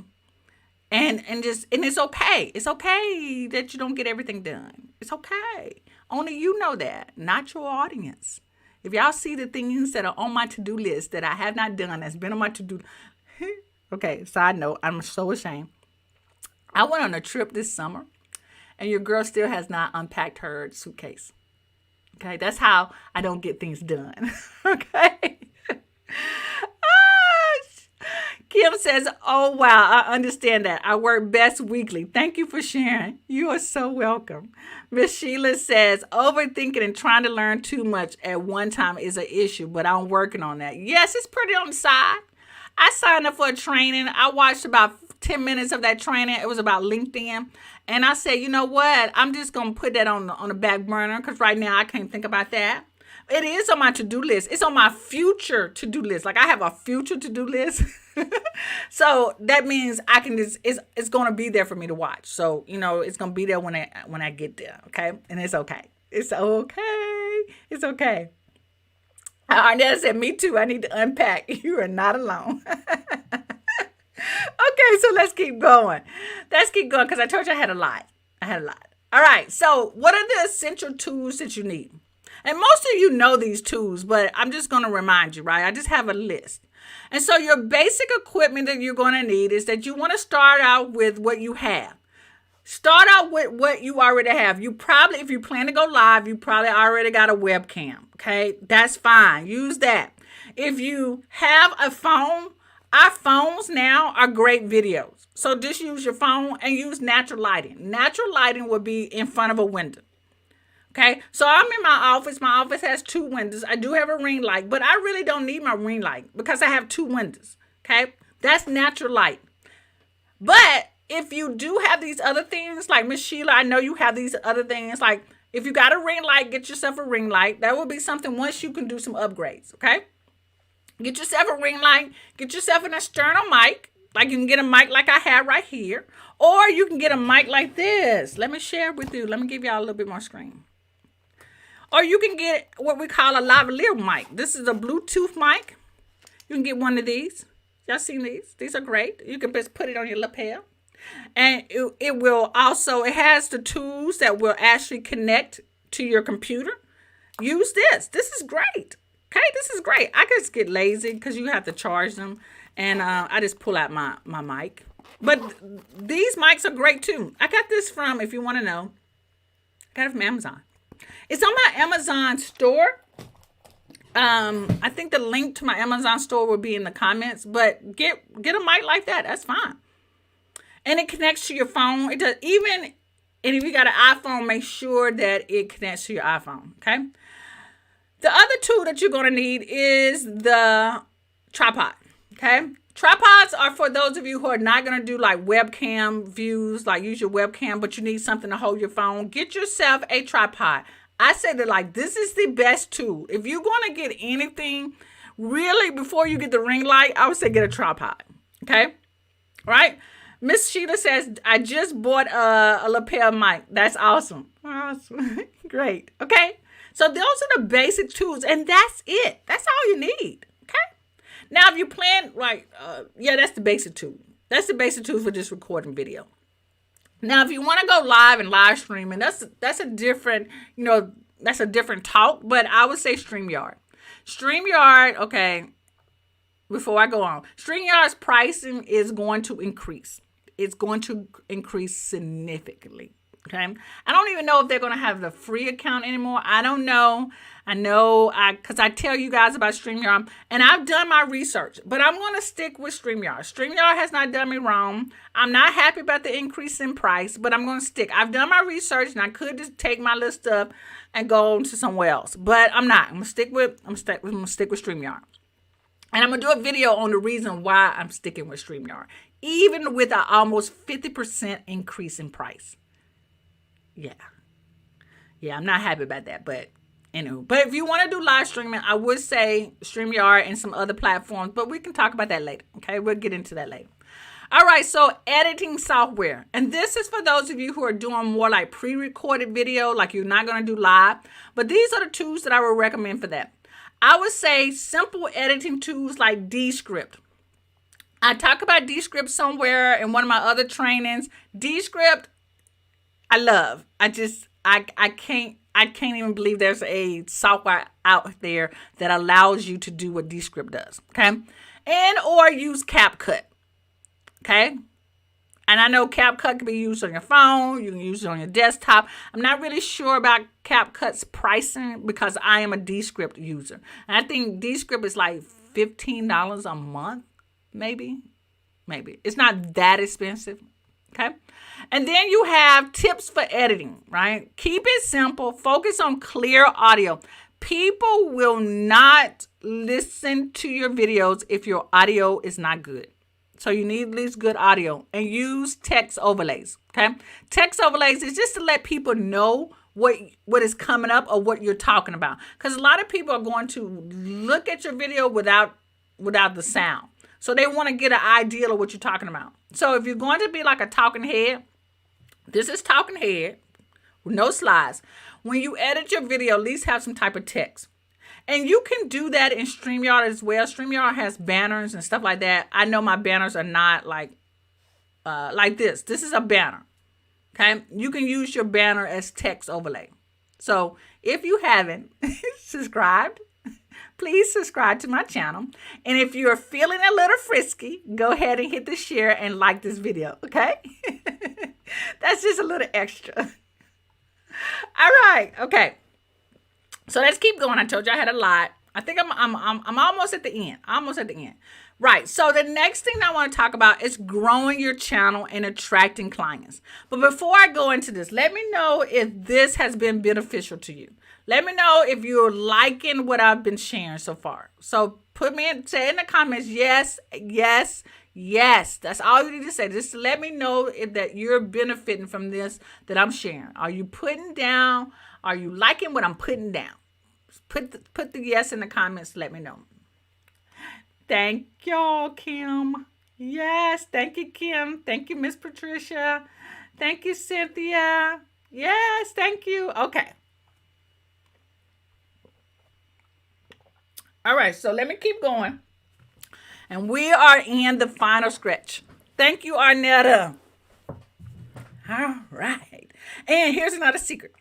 And it's okay. It's okay that you don't get everything done. It's okay. Only you know that, not your audience. If y'all see the things that are on my to-do list that I have not done, that's been on my to-do. Okay, side note, I'm so ashamed. I went on a trip this summer, and your girl still has not unpacked her suitcase. Okay, that's how I don't get things done. Okay. Kim says, oh, wow, I understand that. I work best weekly. Thank you for sharing. You are so welcome. Miss Sheila says, overthinking and trying to learn too much at one time is an issue, but I'm working on that. Yes, it's pretty on the side. I signed up for a training. I watched about 10 minutes of that training. It was about LinkedIn. And I said, you know what? I'm just going to put that on the back burner because right now I can't think about that. It is on my to-do list. It's on my future to-do list. Like I have a future to-do list. So that means I can just, it's going to be there for me to watch. So, it's going to be there when I get there. Okay. And it's okay. It's okay. It's okay. Arnetta said, me too. I need to unpack. You are not alone. Okay. So let's keep going. Because I told you I had a lot. All right. So what are the essential tools that you need? And most of you know these tools, but I'm just going to remind you, right? I just have a list. And so your basic equipment that you're going to need is that you want to start out with what you have. Start out with what you already have. You probably, if you plan to go live, you probably already got a webcam. Okay, that's fine. Use that. If you have a phone, our phones now are great videos. So just use your phone and use natural lighting. Natural lighting will be in front of a window. Okay, so I'm in my office. My office has 2 windows. I do have a ring light, but I really don't need my ring light because I have 2 windows. Okay, that's natural light. But if you do have these other things, like Miss Sheila, I know you have these other things. Like if you got a ring light, get yourself a ring light. That will be something once you can do some upgrades. Okay, get yourself a ring light. Get yourself an external mic. Like you can get a mic like I have right here, or you can get a mic like this. Let me share with you. Let me give y'all a little bit more screen. Or you can get what we call a lavalier mic. This is a Bluetooth mic. You can get one of these. Y'all seen these? These are great. You can just put it on your lapel. And it will also, it has the tools that will actually connect to your computer. Use this. This is great. Okay, this is great. I just get lazy because you have to charge them. And I just pull out my mic. But these mics are great too. I got this from, if you want to know, I got it from Amazon. It's on my Amazon store. I think the link to my Amazon store will be in the comments. But get a mic like that. That's fine. And it connects to your phone. It does. Even, and if you got an iPhone, make sure that it connects to your iPhone. Okay. The other tool that you're going to need is the tripod. Okay. Tripods are for those of you who are not going to do like webcam views, like use your webcam, but you need something to hold your phone. Get yourself a tripod. I say that like this is the best tool. If you're going to get anything, really, before you get the ring light, I would say get a tripod. Okay. Right. Miss Sheila says, I just bought a lapel mic. That's awesome. Awesome. Great. Okay. So those are the basic tools, and that's it. That's all you need. Okay. Now, if you plan, like, that's the basic tool. That's the basic tools for just recording video. Now, if you want to go live and live streaming, that's a different, that's a different talk, but I would say StreamYard. StreamYard, okay, before I go on, StreamYard's pricing is going to increase. It's going to increase significantly. Okay. I don't even know if they're going to have the free account anymore. I don't know. Because I tell you guys about StreamYard and I've done my research, but I'm going to stick with StreamYard. StreamYard has not done me wrong. I'm not happy about the increase in price, but I'm going to stick. I've done my research and I could just take my little stuff and go on to somewhere else, but I'm not. I'm going to stick with StreamYard. And I'm going to do a video on the reason why I'm sticking with StreamYard, even with an almost 50% increase in price. Yeah, I'm not happy about that, but anyway. But if you want to do live streaming, I would say StreamYard and some other platforms, but we can talk about that later. Okay, we'll get into that later. All right, so editing software. And this is for those of you who are doing more like pre-recorded video, like you're not going to do live. But these are the tools that I would recommend for that. I would say simple editing tools like Descript. I talk about Descript somewhere in one of my other trainings. Descript, I love. I can't even believe there's a software out there that allows you to do what Descript does. Okay. And or use CapCut. Okay. And I know CapCut can be used on your phone. You can use it on your desktop. I'm not really sure about CapCut's pricing because I am a Descript user. And I think Descript is like $15 a month, maybe. It's not that expensive. Okay. And then you have tips for editing, right? Keep it simple. Focus on clear audio. People will not listen to your videos if your audio is not good. So you need at least good audio, and use text overlays. Okay. Text overlays is just to let people know what is coming up or what you're talking about. Because a lot of people are going to look at your video without the sound. So they want to get an idea of what you're talking about. So if you're going to be like a talking head, this is talking head with no slides. When you edit your video, at least have some type of text. And you can do that in StreamYard as well. StreamYard has banners and stuff like that. I know my banners are not like this. This is a banner. Okay. You can use your banner as text overlay. So if you haven't subscribed, please subscribe to my channel. And if you're feeling a little frisky, go ahead and hit the share and like this video. Okay. That's just a little extra. All right. Okay. So let's keep going. I told you I had a lot. I think I'm almost at the end. Right. So the next thing I want to talk about is growing your channel and attracting clients. But before I go into this, let me know if this has been beneficial to you. Let me know if you're liking what I've been sharing so far. So say in the comments, yes. That's all you need to say. Just let me know that you're benefiting from this that I'm sharing. Are you putting down? Are you liking what I'm putting down? Put the yes in the comments. Let me know. Thank y'all, Kim. Yes, thank you, Kim. Thank you, Miss Patricia. Thank you, Cynthia. Yes, thank you. Okay. All right, so let me keep going. And we are in the final stretch. Thank you, Arnetta. All right. And here's another secret.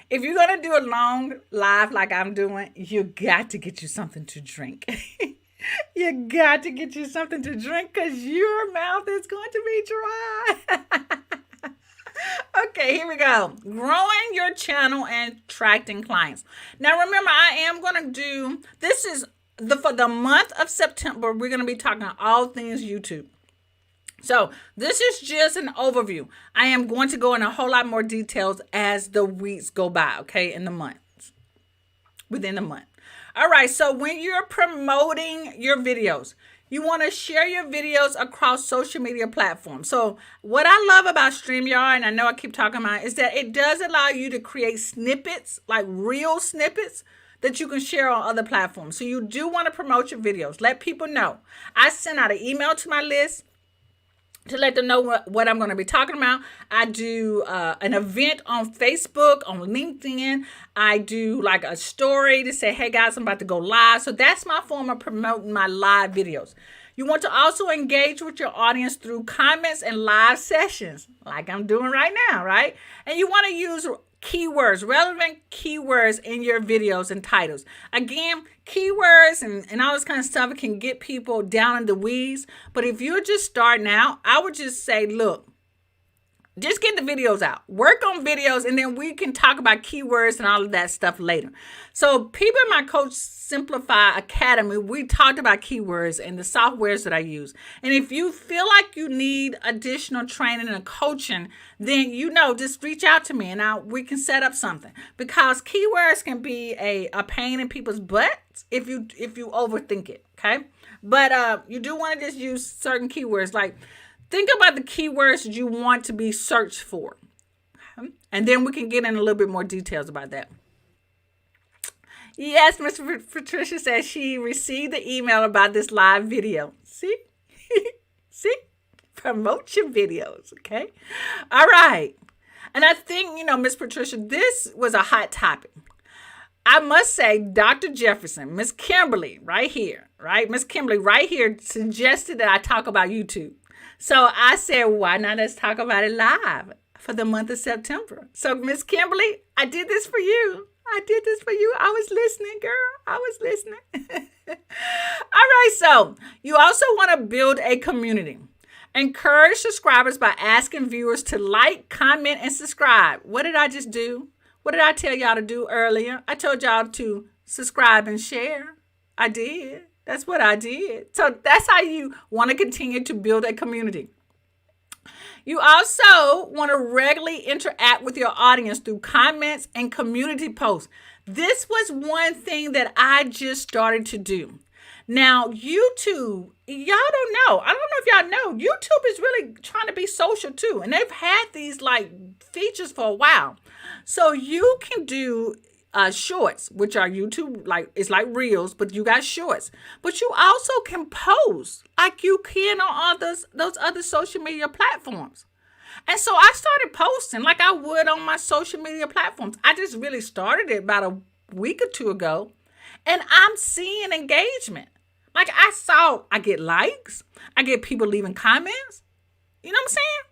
If you're going to do a long live like I'm doing, you got to get you something to drink. You got to get you something to drink because your mouth is going to be dry. Okay, here we go. Growing your channel and attracting clients. Now, remember, I am going to do this is for the month of September. We're going to be talking all things YouTube. So this is just an overview. I am going to go in a whole lot more details as the weeks go by, okay, in the months, within the month. All right, so when you're promoting your videos, you want to share your videos across social media platforms. So what I love about StreamYard, and I know I keep talking about it, is that it does allow you to create snippets, like real snippets, that you can share on other platforms. So you do want to promote your videos. Let people know. I send out an email to my list to let them know what I'm going to be talking about. I do an event on Facebook, on LinkedIn. I do like a story to say, hey guys, I'm about to go live. So that's my form of promoting my live videos. You want to also engage with your audience through comments and live sessions, like I'm doing right now, right? And you want to use keywords, relevant keywords in your videos and titles. Again, keywords and all this kind of stuff can get people down in the weeds. But if you're just starting out, I would just say, look, just get the videos out. Work on videos, and then we can talk about keywords and all of that stuff later. So people in my Coach Simplify Academy, we talked about keywords and the softwares that I use. And if you feel like you need additional training and coaching, then just reach out to me and we can set up something. Because keywords can be a pain in people's butts if you overthink it, okay? But you do want to just use certain keywords, like think about the keywords that you want to be searched for. And then we can get in a little bit more details about that. Yes, Miss Patricia says she received the email about this live video. See? See? Promote your videos, okay? All right. And I think, Miss Patricia, this was a hot topic. I must say, Dr. Jefferson, Miss Kimberly, right here, right? Miss Kimberly, right here, suggested that I talk about YouTube. So I said, why not let's talk about it live for the month of September? So Miss Kimberly, I did this for you. I was listening, girl. I was listening. All right. So you also want to build a community. Encourage subscribers by asking viewers to like, comment, and subscribe. What did I just do? What did I tell y'all to do earlier? I told y'all to subscribe and share. I did. That's what I did. So that's how you want to continue to build a community. You also want to regularly interact with your audience through comments and community posts. This was one thing that I just started to do. Now, YouTube, y'all don't know. I don't know if y'all know. YouTube is really trying to be social too. And they've had these like features for a while. So you can do shorts, which are YouTube, it's like reels, but you got shorts. But you also can post like you can on those other social media platforms. And so I started posting like I would on my social media platforms. I just really started it about a week or two ago, and I'm seeing engagement. Like I get likes, I get people leaving comments. You know what I'm saying?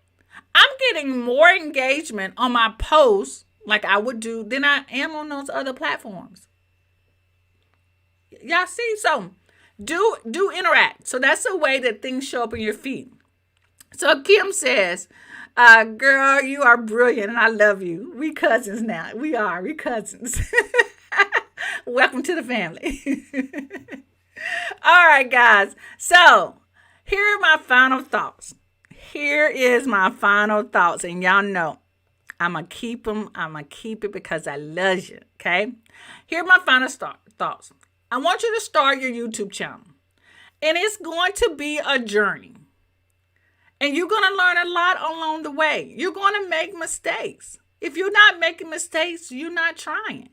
I'm getting more engagement on my posts like I would do than I am on those other platforms. Y'all see? So do interact. So that's a way that things show up in your feed. So Kim says, girl, you are brilliant and I love you. We cousins now. We cousins. Welcome to the family. All right, guys. So here are my final thoughts. Here is my final thoughts. And y'all know, I'm going to keep them. I'm going to keep it because I love you. Okay. Here are my final thoughts. I want you to start your YouTube channel. And it's going to be a journey. And you're going to learn a lot along the way. You're going to make mistakes. If you're not making mistakes, you're not trying.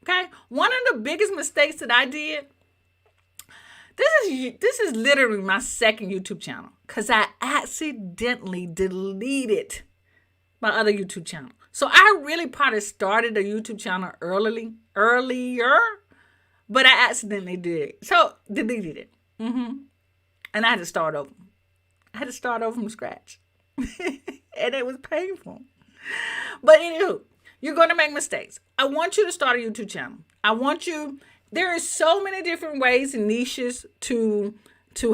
Okay. One of the biggest mistakes that I did, this is literally my second YouTube channel because I accidentally deleted my other YouTube channel. So I really probably started a YouTube channel earlier, but I accidentally did. So deleted it. And I had to start over. I had to start over from scratch. And it was painful. But anywho, you're going to make mistakes. I want you to start a YouTube channel. I want you there is so many different ways and niches to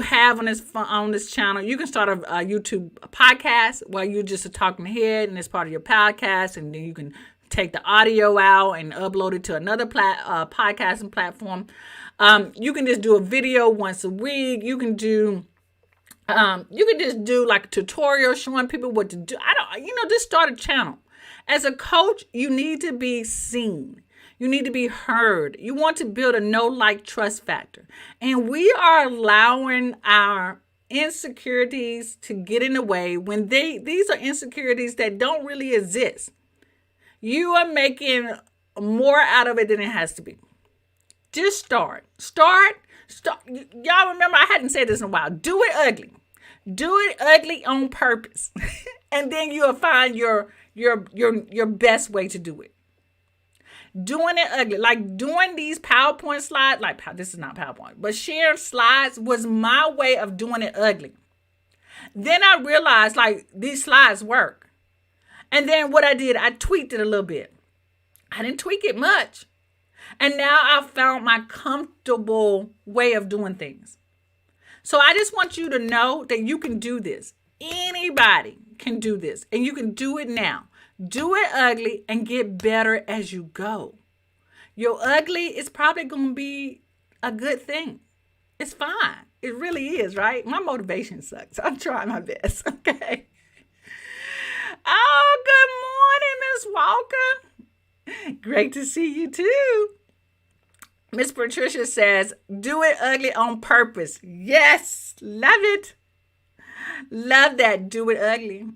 have on this channel. You can start a YouTube podcast where you're just a talking head and it's part of your podcast, and then you can take the audio out and upload it to another podcasting platform. You can just do a video once a week. You can just do like a tutorial showing people what to do. Just start a channel. As a coach, you need to be seen. You need to be heard. You want to build a know, like, trust factor. And we are allowing our insecurities to get in the way when these are insecurities that don't really exist. You are making more out of it than it has to be. Just start. Y'all remember, I hadn't said this in a while. Do it ugly. Do it ugly on purpose. And then you'll find your best way to do it. Doing it ugly, like doing these PowerPoint slides, this is not PowerPoint, but shared slides was my way of doing it ugly. Then I realized these slides work. And then what I did, I tweaked it a little bit. I didn't tweak it much. And now I've found my comfortable way of doing things. So I just want you to know that you can do this. Anybody can do this, and you can do it now. Do it ugly and get better as you go. Your ugly is probably going to be a good thing. It's fine. It really is, right? My motivation sucks. I'm trying my best, okay? Oh, good morning, Miss Walker. Great to see you too. Miss Patricia says, do it ugly on purpose. Yes, love it. Love that. Do it ugly.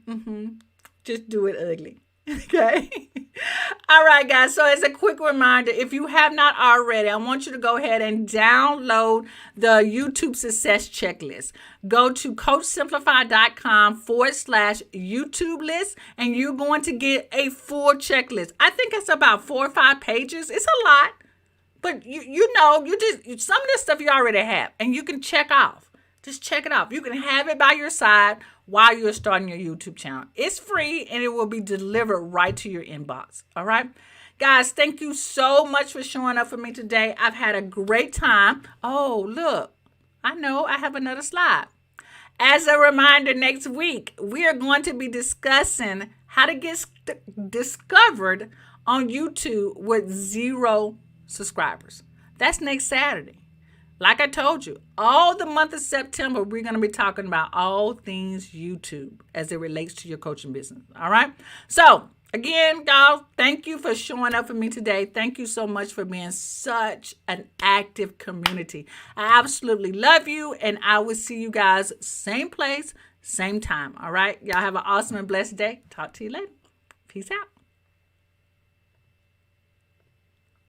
Just do it ugly. Okay. All right, guys. So as a quick reminder, if you have not already, I want you to go ahead and download the YouTube Success Checklist. Go to coachsimplify.com/YouTube list, and you're going to get a full checklist. I think it's about 4 or 5 pages. It's a lot, but some of this stuff you already have, and you can check off. Just check it off. You can have it by your side while you're starting your YouTube channel. It's free, and it will be delivered right to your inbox. All right? Guys, thank you so much for showing up for me today. I've had a great time. Oh, look. I know I have another slide. As a reminder, next week, we are going to be discussing how to get discovered on YouTube with 0 subscribers. That's next Saturday. Like I told you, all the month of September, we're going to be talking about all things YouTube as it relates to your coaching business. All right. So again, y'all, thank you for showing up for me today. Thank you so much for being such an active community. I absolutely love you, and I will see you guys same place, same time. All right. Y'all have an awesome and blessed day. Talk to you later. Peace out.